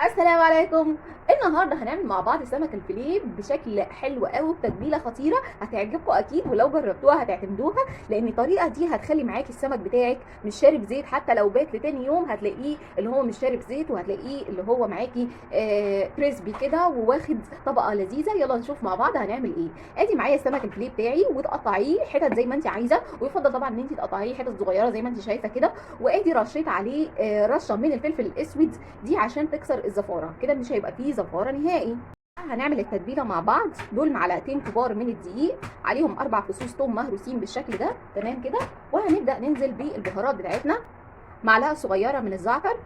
السلام عليكم. النهارده هنعمل مع بعض سمك الفيليه بشكل حلو قوي وبتتبيله خطيره هتعجبكم اكيد، ولو جربتوها هتعتمدوها، لان الطريقه دي هتخلي معاكي السمك بتاعك مش شارب زيت. حتى لو بات لتاني يوم هتلاقيه اللي هو مش شارب زيت، وهتلاقيه اللي هو معاكي كريسبي كده وواخد طبقه لذيذه. يلا نشوف مع بعض هنعمل ايه. ادي معايا السمك الفيليه بتاعي، وتقطعيه حتت زي ما انت عايزه، ويفضل طبعا ان انت تقطعيه حتت صغيره زي ما انت شايفه كده. وادي رشيت عليه رشه من الفلفل الاسود دي عشان تكسر الزفاره كده، مش هيبقى فيه زفاره نهائي. هنعمل التتبيله مع بعض. دول معلقتين كبار من الدقيق، عليهم 4 فصوص توم مهروسين بالشكل ده، تمام كده. وهنبدا ننزل بالبهارات بتاعتنا، معلقه صغيره من الزعتر،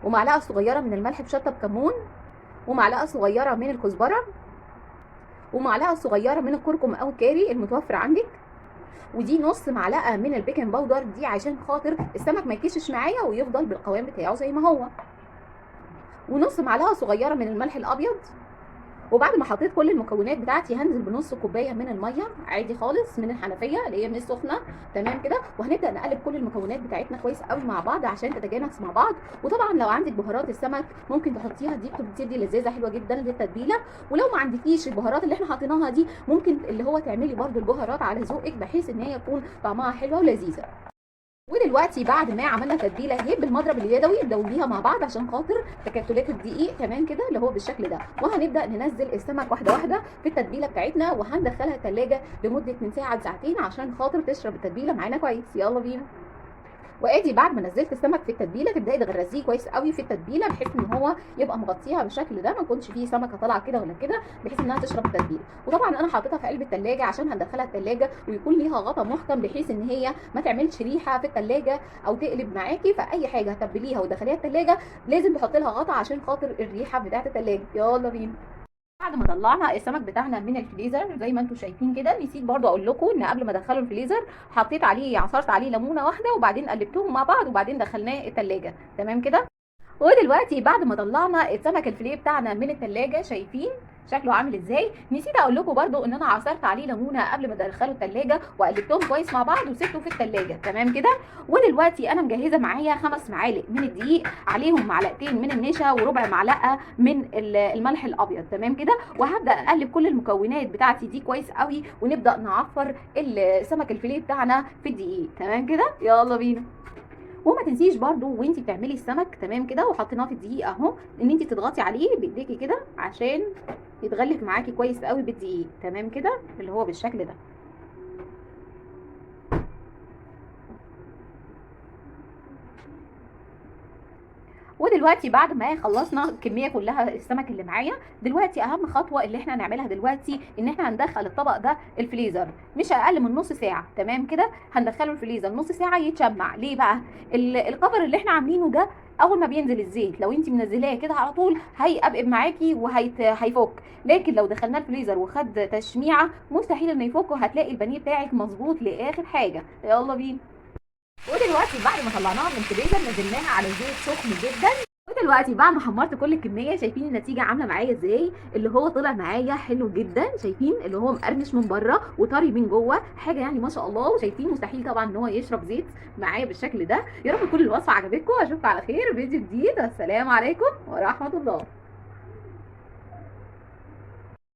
ومعلقه صغيره من الملح بشطه بكمون، ومعلقه صغيره من الكزبره، ومعلقه صغيره من الكركم او الكاري المتوفر عندك، ودي نص معلقه من البيكنج باودر دي عشان خاطر السمك ما يكشش معايا ويفضل بالقوام بتاعه زي ما هو، ونص معلقه صغيره من الملح الابيض. وبعد ما حطيت كل المكونات بتاعتي هنزل بنص كوبايه من الميه عادي خالص من الحنفيه اللي هي مش سخنه، تمام كده. وهنبدا نقلب كل المكونات بتاعتنا كويس قوي مع بعض عشان تتجانس مع بعض. وطبعا لو عندك بهارات السمك ممكن تحطيها، دي بتدي لذاذه حلوه جدا للتتبيله. ولو ما عندكيش البهارات اللي احنا حاطيناها دي، ممكن اللي هو تعملي برده البهارات على ذوقك بحيث ان هي يكون طعمها حلوه ولذيذه. ودلوقتي بعد ما عملنا تتبيله اهي بالمضرب اليدوي ندوبيها مع بعض عشان خاطر تكتلات الدقيق، تمام كده اللي هو بالشكل ده. وهنبدا ننزل السمك واحده واحده في التتبيله بتاعتنا، وهندخلها الثلاجه لمده من ساعه لساعتين عشان خاطر تشرب التتبيله معانا كويس. يلا بينا. وادي بعد ما نزلت السمك في التتبيله تبداي تغرزيه كويس قوي في التتبيله بحيث ان هو يبقى مغطيها بالشكل ده، ما يكونش فيه سمكه طالعه كده ولا كده، بحيث انها تشرب التتبيله. وطبعا انا حاططها في قلب الثلاجه عشان هندخلها الثلاجه ويكون ليها غطا محكم بحيث ان هي ما تعملش ريحه في الثلاجه او تقلب معاكي. فاي حاجه هتبليها وتدخليها الثلاجه لازم تحطي لها غطا عشان خاطر الريحه بتاعه الثلاجه. يلا بينا. بعد ما طلعنا السمك بتاعنا من الفريزر زي ما انتم شايفين كده، نسيت برضو اقول لكم ان قبل ما ادخله الفريزر حطيت عليه، عصرت عليه ليمونه واحده، وبعدين قلبتهم مع بعض، وبعدين دخلناه التلاجة، تمام كده. ودلوقتي بعد ما طلعنا السمك الفيليه بتاعنا من التلاجة، شايفين شكله عامل ازاي. نسيت اقول لكم برضو ان انا عصرت عليه ليمونه قبل ما ادخله التلاجة، وقلبتهم كويس مع بعض وسبته في التلاجة، تمام كده. ودلوقتي انا مجهزه معايا 5 معالق من الدقيق، عليهم معلقتين من النشا وربع معلقه من الملح الابيض، تمام كده. وهبدا اقلب كل المكونات بتاعتي دي كويس قوي، ونبدا نعفر السمك الفيليه بتاعنا في الدقيق، تمام كده. يلا بينا. وما تنسيش برضو وانتي بتعملي السمك، تمام كده، وحطيناه في الدقيق اهو، ان انتي تضغطي عليه بايديكي كده عشان يتغلف معاكي كويس قوي بالدقيق، تمام كده اللي هو بالشكل ده. ودلوقتي بعد ما خلصنا الكميه كلها السمك اللي معايا، دلوقتي اهم خطوه اللي احنا هنعملها دلوقتي ان احنا هندخل الطبق ده الفريزر مش اقل من نص ساعه، تمام كده. هندخله الفريزر نص ساعه يتشمع. ليه بقى؟ الكفر اللي احنا عاملينه ده اول ما بينزل الزيت لو انت منزلاه كده على طول هيقبقب معاكي وهيفك، لكن لو دخلناه الفريزر وخد تشميعه مستحيل انه يفك، وهتلاقي البانيه بتاعك مظبوط لاخر حاجه. يلا بينا. ودلوقتي بعد ما طلعناها من الفريزر نزلناها على زيت سخن جدا. ودلوقتي بعد ما حمرت كل الكميه، شايفين النتيجه عامله معايا ازاي؟ اللي هو طلع معايا حلو جدا، شايفين اللي هو مقرمش من بره وطري من جوه، حاجه يعني ما شاء الله. وشايفين مستحيل طبعا ان هو يشرب زيت معايا بالشكل ده. يا رب تكون الوصفه عجبتكم، اشوفكم على خير فيديو جديد. والسلام عليكم ورحمه الله.